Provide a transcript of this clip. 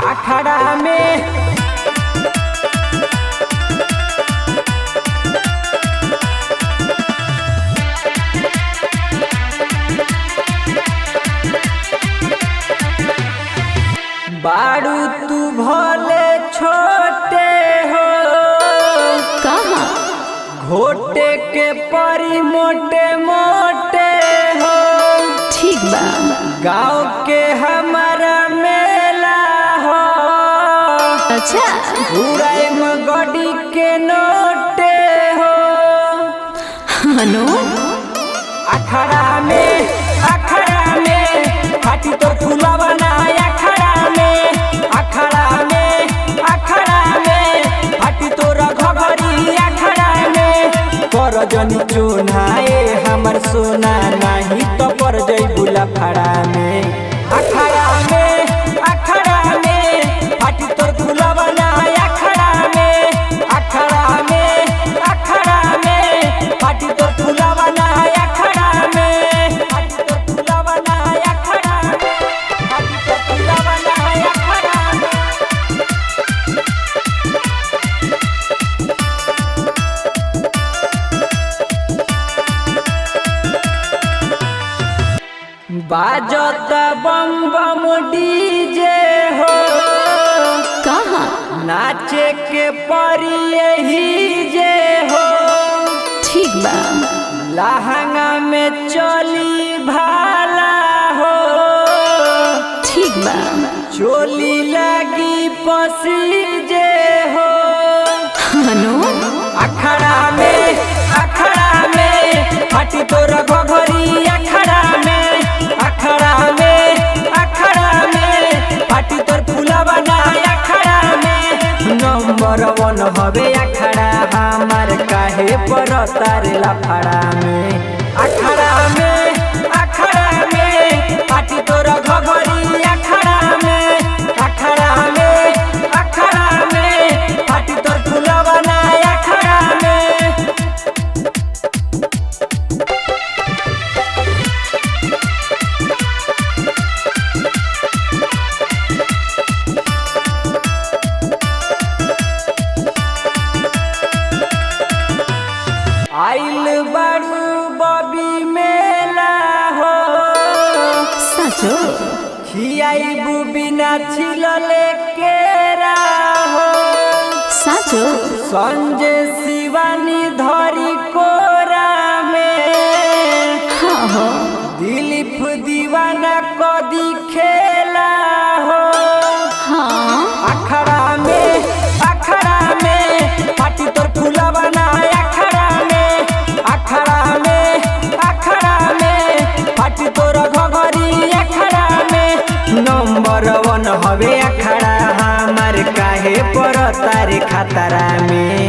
अखाड़ा में बारू तू भले छोटे हो कहाँ घोटे के परी मोटे मोटे हो। ठीक बा गाँव के हमारा मेला हो अच्छा उड़ाई में गड़ी के नोटे हो। हनु अखाड़ा में हाथी तो फूला बनाया अखाड़ा में हाथी तो रघरी अखाड़ा में कर जनी चुनाए हमर सोना नहीं तो पर जई बुला फड़ा में। अखाड़ा में हाथी तो फूला बनाया अखाड़ा में हाथी तो फूला बनाया अखाड़ा में हाथी तो फूला बनाया अखाड़ा में हाथी तो फूला बनाया अखाड़ा में। बाजत बम बम डीजे हो कहाँ नाचे के परी यही जे हो। ठीक बा लहंगा में चोली भाला हो ठीक बा चोली लगी पसीजे हो। हनु अखाड़ा में हाथी तो रघरी अखाड़ा में हाथी तो फूला बनाया अखाड़ा में। नंबर 1 हवे अखाड़ा हमार काहे पर तारे लफड़ा में। अखाड़ा में हाथी तो रघरी अखाड़ा में हाथी तो फूला बनाया अखाड़ा में। आइल बारू बबी मेला हो सचो खियाई बिना छिलले केरा हो। सचो संजय शिवानी धरी कोरा में हाँ हो दिलीप दीवाना कदी खेला हो। हाँ अखाड़ा में हाथी तोर फूला बनाया अखाड़ा में हाथी तोर घघरी अखाड़ा में। नंबर 1 हवे अखाड़ा हमार काहे पर तारे खतरा में।